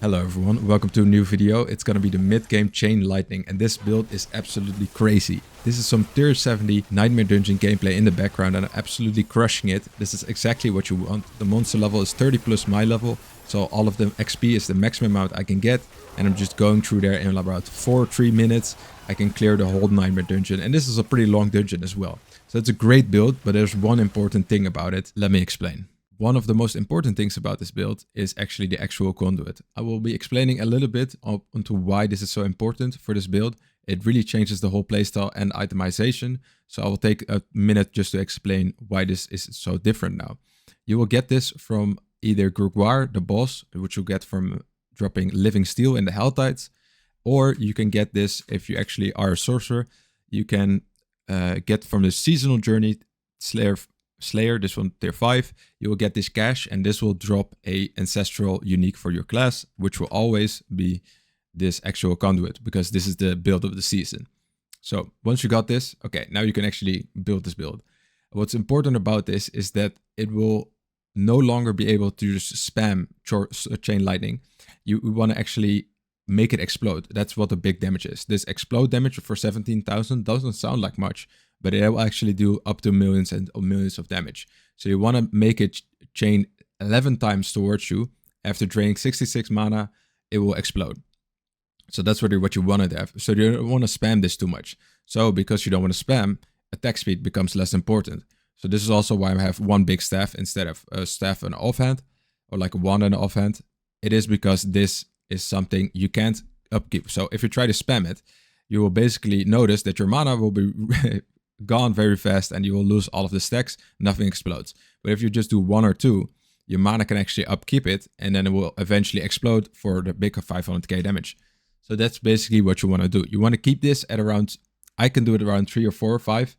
Hello everyone, welcome to a new video. It's gonna be the Midgame Chain Lightning, and this build is absolutely crazy. This is some tier 70 Nightmare Dungeon gameplay in the background and I'm absolutely crushing it. This is exactly what you want. The monster level is 30 plus my level, so all of the XP is the maximum amount I can get, and I'm just going through there in about 3 minutes. I can clear the whole Nightmare Dungeon, and this is a pretty long dungeon as well. So it's a great build, but there's one important thing about it. Let me explain. One of the most important things about this build is actually the Axial Conduit. I will be explaining a little bit onto why this is so important for this build. It really changes the whole playstyle and itemization, so I will take a minute just to explain why this is so different now. You will get this from either Grigoire, the boss, which you'll get from dropping Living Steel in the Hell Tides, or you can get this if you actually are a Sorcerer. You can get from the Seasonal Journey Slayer, this one tier 5, you will get this cash, and this will drop a ancestral unique for your class, which will always be this Axial Conduit, because this is the build of the season. So once you got this, okay, now you can actually build this build. What's important about this is that it will no longer be able to just spam Chain Lightning. You want to actually make it explode. That's what the big damage is. This explode damage for 17,000 doesn't sound like much, but it will actually do up to millions and millions of damage. So you want to make it chain 11 times towards you. After draining 66 mana, it will explode. So that's really what you want to have. So you don't want to spam this too much. So because you don't want to spam, attack speed becomes less important. So this is also why I have one big staff instead of a staff and offhand, or like a wand and an offhand. It is because this is something you can't upkeep. So if you try to spam it, you will basically notice that your mana will be gone very fast and you will lose all of the stacks, nothing explodes. But if you just do 1 or 2, your mana can actually upkeep it, and then it will eventually explode for the big 500k damage. So that's basically what you want to do. You want to keep this at around, I can do it around 3 or 4 or 5,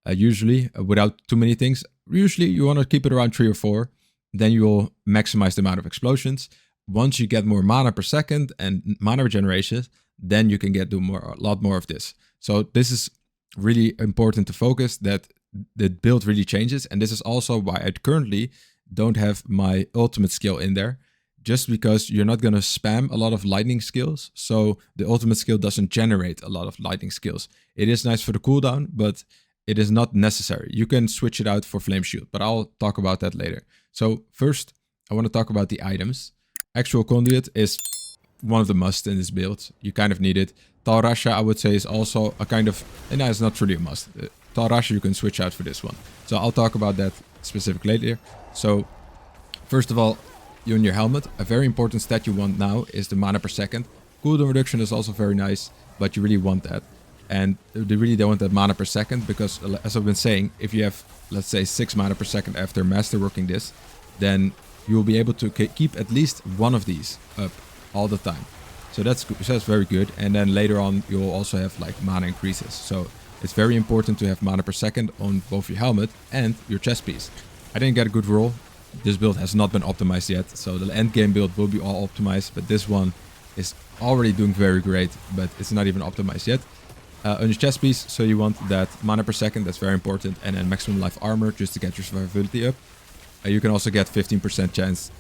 usually without too many things. Usually you want to keep it around 3 or 4, then you will maximize the amount of explosions. Once you get more mana per second and mana regeneration, then you can do a lot more of this. So this is really important to focus, that the build really changes, and this is also why I currently don't have my ultimate skill in there, just because you're not going to spam a lot of lightning skills, so the ultimate skill doesn't generate a lot of lightning skills. It is nice for the cooldown, but it is not necessary. You can switch it out for Flame Shield, but I'll talk about that later. So first, I want to talk about the items. Axial Conduit is one of the must in this build. You kind of need it. Talrasha, I would say, is also a kind of, and it's not really a must. Talrasha you can switch out for this one. So I'll talk about that specifically later. So first of all, you on your helmet, a very important stat you want now is the mana per second. Cooldown reduction is also very nice, but you really want that. And they really don't want that mana per second, because as I've been saying, if you have, let's say, 6 mana per second after masterworking this, then you will be able to keep at least one of these up all the time. So that's very good. And then later on, you'll also have like mana increases. So it's very important to have mana per second on both your helmet and your chest piece. I didn't get a good roll. This build has not been optimized yet. So the end game build will be all optimized, but this one is already doing very great, but it's not even optimized yet. On your chest piece, so you want that mana per second, that's very important. And then maximum life armor, just to get your survivability up. You can also get 15% chance,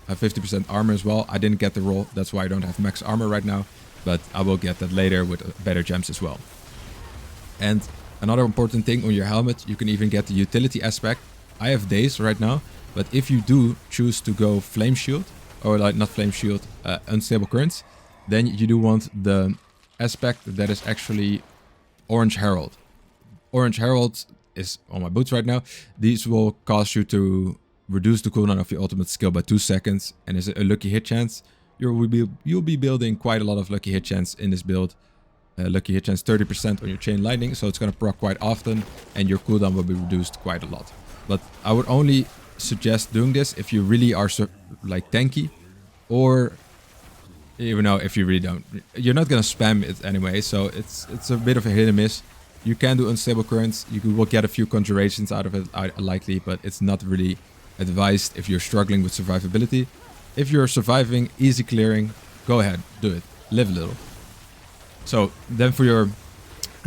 50% armor as well. I didn't get the roll, that's why I don't have max armor right now, but I will get that later with better gems as well. And another important thing on your helmet, you can even get the utility aspect. I have daze right now, but if you do choose to go Flame Shield, or like not Flame Shield, Unstable Currents, then you do want the aspect that is actually Orange Herald. Orange Herald is on my boots right now. These will cause you to reduce the cooldown of your ultimate skill by 2 seconds, and is a lucky hit chance. You'll be building quite a lot of lucky hit chance in this build. Lucky hit chance 30% on your Chain Lightning, so it's going to proc quite often, and your cooldown will be reduced quite a lot. But I would only suggest doing this if you really are like tanky, or even though if you really don't, you're not going to spam it anyway, so it's a bit of a hit and miss. You can do Unstable Currents, you will get a few conjurations out of it likely, but it's not really advised if you're struggling with survivability. If you're surviving, easy clearing, go ahead, do it, live a little. So then for your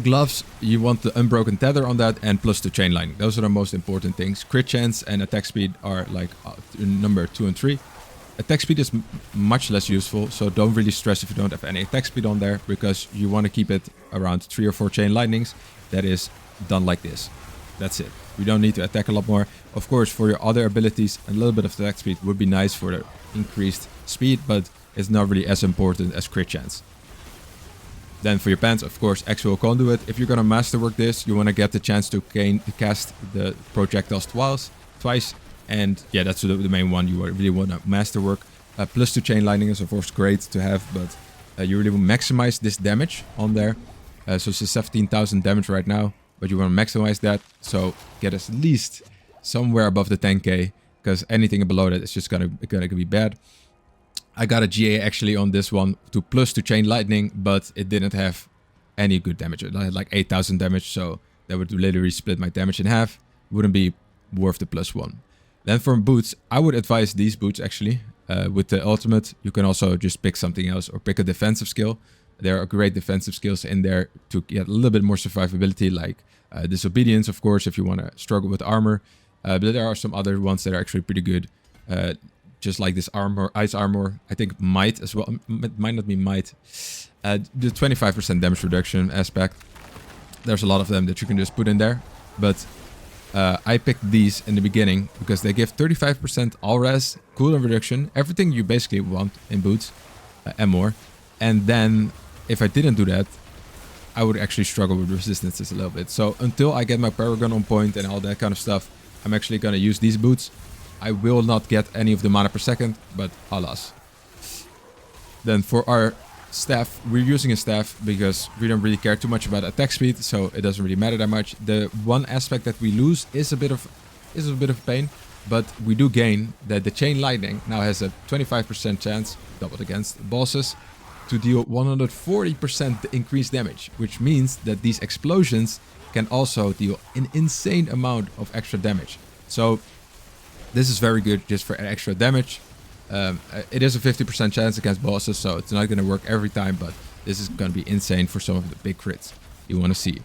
gloves, you want the Unbroken Tether on that, and plus the Chain Lightning. Those are the most important things. Crit chance and attack speed are like number 2 and 3. Attack speed is much less useful, so don't really stress if you don't have any attack speed on there, because you want to keep it around 3 or 4 chain lightnings. That is done like this. That's it. We don't need to attack a lot more. Of course, for your other abilities, a little bit of attack speed would be nice for the increased speed, but it's not really as important as crit chance. Then for your pants, of course, Axial Conduit. If you're going to masterwork this, you want to get the chance to cast the projectiles twice. And yeah, that's the main one you really want to masterwork. Plus 2 chain lightning is of course great to have, but you really will maximize this damage on there. So it's 17,000 damage right now, but you want to maximize that. So get at least somewhere above the 10k, because anything below that is just gonna be bad. I got a GA actually on this one to plus 2 chain lightning, but it didn't have any good damage. It had like 8,000 damage, so that would literally split my damage in half. Wouldn't be worth the +1. Then for boots, I would advise these boots actually. With the ultimate, you can also just pick something else or pick a defensive skill. There are great defensive skills in there to get a little bit more survivability, like disobedience, of course, if you want to struggle with armor. But there are some other ones that are actually pretty good. Just like this armor, ice armor, I think might as well. It might not be might. The 25% damage reduction aspect. There's a lot of them that you can just put in there. But I picked these in the beginning because they give 35% all res, cooldown reduction, everything you basically want in boots and more. And then if I didn't do that, I would actually struggle with resistances a little bit. So until I get my Paragon on point and all that kind of stuff, I'm actually going to use these boots. I will not get any of the mana per second, but alas. Then for our staff, we're using a staff because we don't really care too much about attack speed, so it doesn't really matter that much. The one aspect that we lose is a bit of pain, but we do gain that the chain lightning now has a 25% chance, doubled against bosses, to deal 140% increased damage, which means that these explosions can also deal an insane amount of extra damage. So this is very good just for extra damage. It is a 50% chance against bosses, so it's not going to work every time, but this is going to be insane for some of the big crits you want to see.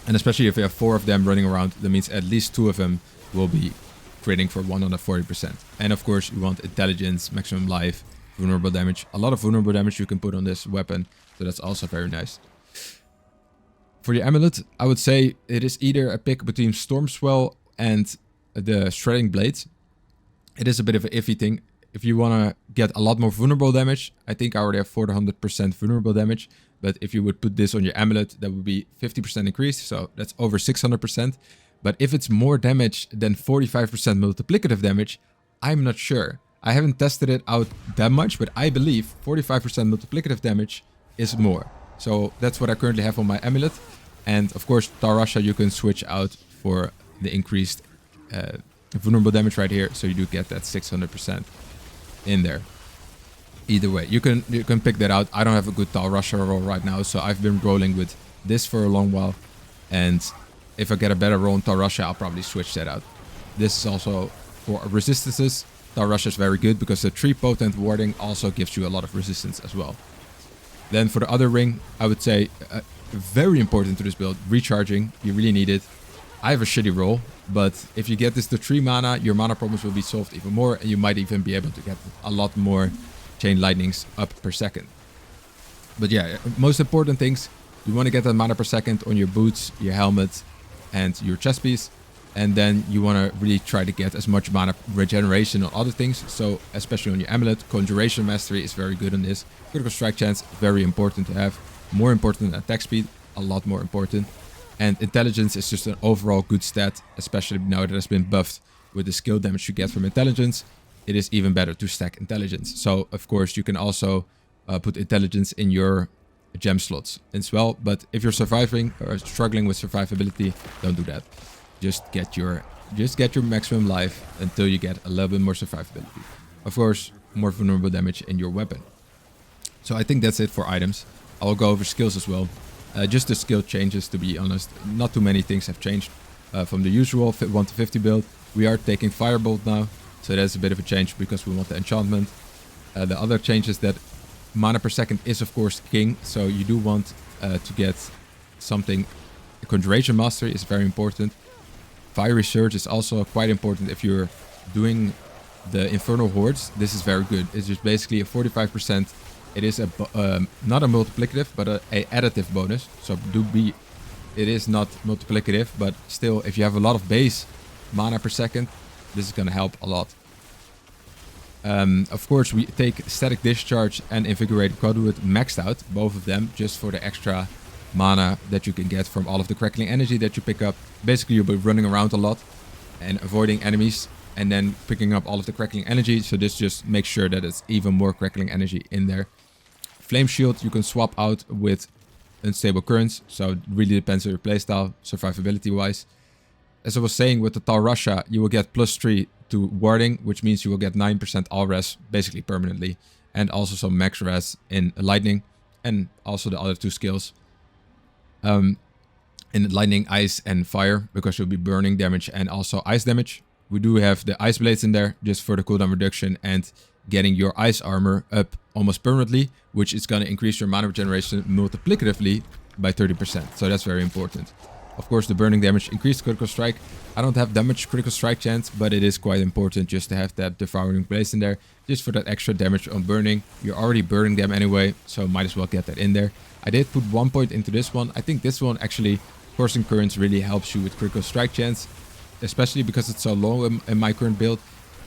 And especially if you have 4 of them running around, that means at least 2 of them will be critting for 140%. And of course, you want intelligence, maximum life, vulnerable damage. A lot of vulnerable damage you can put on this weapon, so that's also very nice. For the amulet, I would say it is either a pick between Stormswell and the Shredding Blades. It is a bit of an iffy thing. If you want to get a lot more vulnerable damage, I think I already have 400% vulnerable damage. But if you would put this on your amulet, that would be 50% increase. So that's over 600%. But if it's more damage than 45% multiplicative damage, I'm not sure. I haven't tested it out that much, but I believe 45% multiplicative damage is more. So that's what I currently have on my amulet. And of course, Tarasha you can switch out for the increased vulnerable damage right here. So you do get that 600% in there. Either way, you can pick that out. I don't have a good Tarasha roll right now, so I've been rolling with this for a long while. And if I get a better roll on Tarasha, I'll probably switch that out. This is also for resistances. Tarasha is very good because the 3 potent warding also gives you a lot of resistance as well. Then for the other ring, I would say very important to this build, recharging. You really need it. I have a shitty roll, but if you get this to 3 mana, your mana problems will be solved even more, and you might even be able to get a lot more chain lightnings up per second. But yeah, most important things, you want to get that mana per second on your boots, your helmet, and your chest piece. And then you want to really try to get as much mana regeneration on other things. So especially on your amulet, Conjuration Mastery is very good on this. Critical strike chance, very important to have. More important than attack speed, a lot more important. And intelligence is just an overall good stat, especially now that it's been buffed with the skill damage you get from intelligence. It is even better to stack intelligence. So of course you can also put intelligence in your gem slots as well. But if you're surviving or struggling with survivability, don't do that. Just get your maximum life until you get a little bit more survivability. Of course, more vulnerable damage in your weapon. So I think that's it for items. I will go over skills as well. Just the skill changes, to be honest. Not too many things have changed from the usual 1 to 50 build. We are taking Firebolt now, so that's a bit of a change because we want the enchantment. The other change is that mana per second is of course king, so you do want to get something. Conjuration Mastery is very important. Fiery Surge is also quite important if you're doing the Infernal Hordes, this is very good. It's just basically a 45%. It is not a multiplicative, but a additive bonus. So it is not multiplicative, but still, if you have a lot of base mana per second, this is going to help a lot. Of course, we take Static Discharge and Invigorated Conduit maxed out, both of them, just for the extra mana that you can get from all of the crackling energy that you pick up. Basically, you'll be running around a lot and avoiding enemies, and then picking up all of the crackling energy. So this just makes sure that it's even more crackling energy in there. Flame Shield you can swap out with Unstable Currents, so it really depends on your playstyle, survivability wise. As I was saying, with the Tal Rasha, you will get +3 to warding, which means you will get 9% all res, basically permanently. And also some max res in lightning, and also the other 2 skills. In lightning, ice, and fire, because you'll be burning damage and also ice damage. We do have the ice blades in there, just for the cooldown reduction and getting your ice armor up almost permanently, which is going to increase your mana regeneration multiplicatively by 30%. So that's very important. Of course, the burning damage increased critical strike. I don't have that much critical strike chance, but it is quite important just to have that devouring blaze in there, just for that extra damage on burning. You're already burning them anyway, so might as well get that in there. I did put 1 point into this one. I think this one actually, Coursing Currents, really helps you with critical strike chance, especially because it's so low in my current build.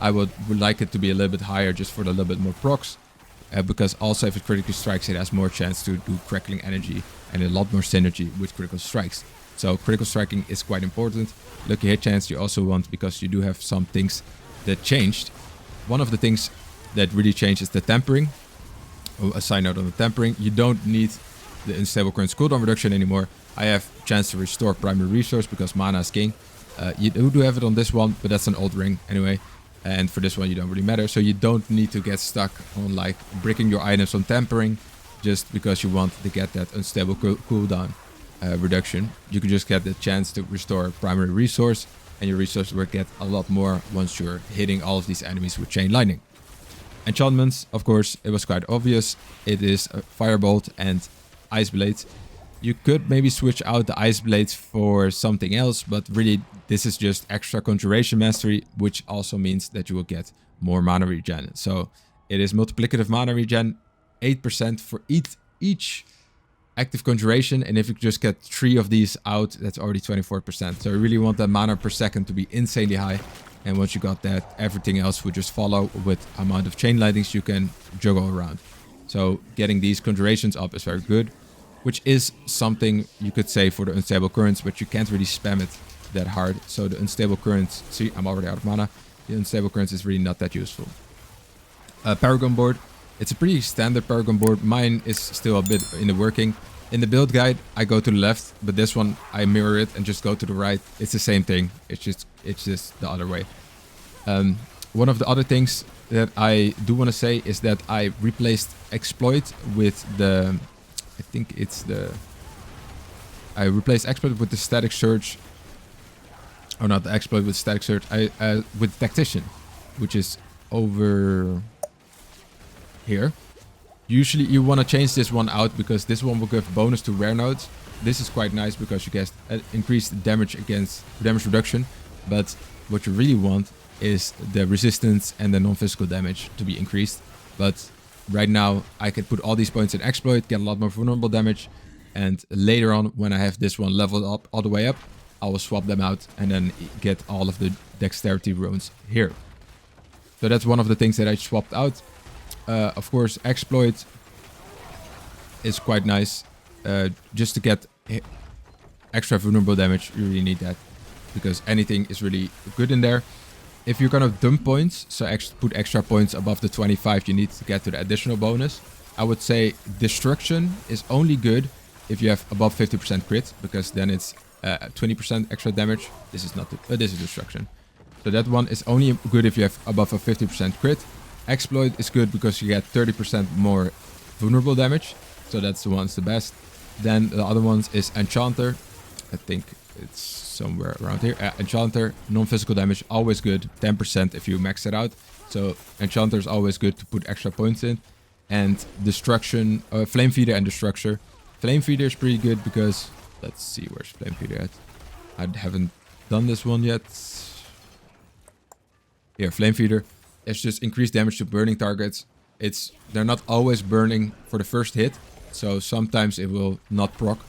I would like it to be a little bit higher, just for a little bit more procs, because also if it critically strikes, it has more chance to do crackling energy and a lot more synergy with critical strikes. So critical striking is quite important. Lucky hit chance you also want, because you do have some things that changed. One of the things that really changed is the tempering. Oh, a side note on the tempering, you don't need the Unstable Currents cooldown reduction anymore. I have chance to restore primary resource because mana is king. You do have it on this one, but that's an old ring anyway. And for this one, you don't really matter. So you don't need to get stuck on like bricking your items on tempering just because you want to get that unstable cooldown reduction. You can just get the chance to restore primary resource, and your resource will get a lot more once you're hitting all of these enemies with Chain Lightning. Enchantments, of course, it was quite obvious. It is a Firebolt and Ice Blades. You could maybe switch out the Ice Blades for something else, but really this is just extra Conjuration Mastery, which also means that you will get more mana regen. So it is multiplicative mana regen, 8% for each active Conjuration, and if you just get 3 of these out, that's already 24%. So you really want that mana per second to be insanely high, and once you got that, everything else would just follow with amount of Chain Lightnings you can juggle around. So getting these Conjurations up is very good, which is something you could say for the Unstable Currents, but you can't really spam it that hard. So the Unstable Currents, see, I'm already out of mana. The Unstable Currents is really not that useful. Paragon board. It's a pretty standard Paragon board. Mine is still a bit in the working. In the build guide, I go to the left, but this one, I mirror it and just go to the right. It's the same thing. It's just the other way. One of the other things that I do want to say is that I replaced Exploit with the... I replaced Exploit with the Static Surge. Oh, not the Exploit with Static Surge. With Tactician, which is over here. Usually you want to change this one out because this one will give bonus to rare nodes. This is quite nice because you get increased damage against damage reduction. But what you really want is the resistance and the non-physical damage to be increased. But right now I can put all these points in Exploit, get a lot more vulnerable damage. And later on, when I have this one leveled up all the way up, I will swap them out and then get all of the dexterity runes here. So that's one of the things that I swapped out. Of course, Exploit is quite nice. Just to get extra vulnerable damage, you really need that, because anything is really good in there. If you're gonna dump points, so put extra points above the 25 you need to get to the additional bonus, I would say Destruction is only good if you have above 50% crit, because then it's 20% extra damage. This is not this is Destruction. So that one is only good if you have above a 50% crit. Exploit is good because you get 30% more vulnerable damage. So that's the one's the best. Then the other ones is Enchanter. I think it's somewhere around here. Enchanter, non-physical damage, always good. 10% if you max it out. So Enchanter is always good to put extra points in. And Destruction, Flame Feeder and Destruction. Flame Feeder is pretty good because... Let's see, where's Flame Feeder at? I haven't done this one yet. Here, Flame Feeder. It's just increased damage to burning targets. They're not always burning for the first hit, so sometimes it will not proc,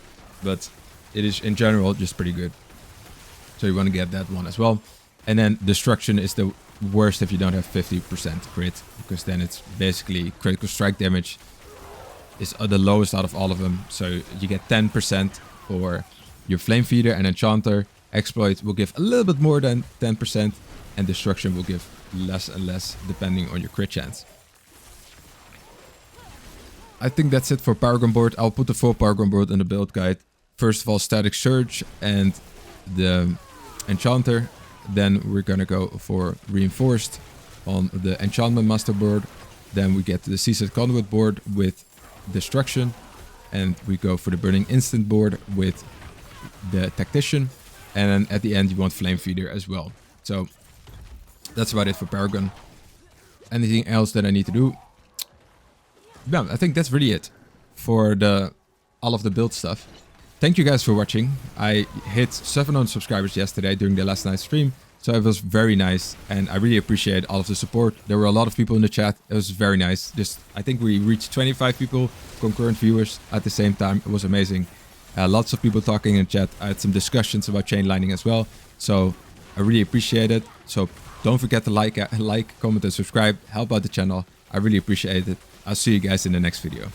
but it is in general just pretty good. So you want to get that one as well. And then destruction is the worst if you don't have 50% crit, because then it's basically critical strike damage is the lowest out of all of them. So you get 10% for your Flame Feeder, and Enchanter. Exploit will give a little bit more than 10%, and destruction will give less and less depending on your crit chance. I think that's it for Paragon board. I'll put the full Paragon board in the build guide. First of all, Static Surge and the Enchanter. Then we're gonna go for Reinforced on the Enchantment Master board. Then we get the Axial Conduit board with Destruction. And we go for the Burning Instant board with the Tactician. And then at the end you want Flame Feeder as well. So that's about it for Paragon. Anything else that I need to do? Yeah, I think that's really it for all of the build stuff. Thank you guys for watching. I hit 700 subscribers yesterday during the last night's stream, so it was very nice, and I really appreciate all of the support. There were a lot of people in the chat. It was very nice. I think we reached 25 people, concurrent viewers at the same time. It was amazing. Lots of people talking in chat. I had some discussions about Chain Lightning as well, so I really appreciate it. So don't forget to like, comment, and subscribe. Help out the channel. I really appreciate it. I'll see you guys in the next video.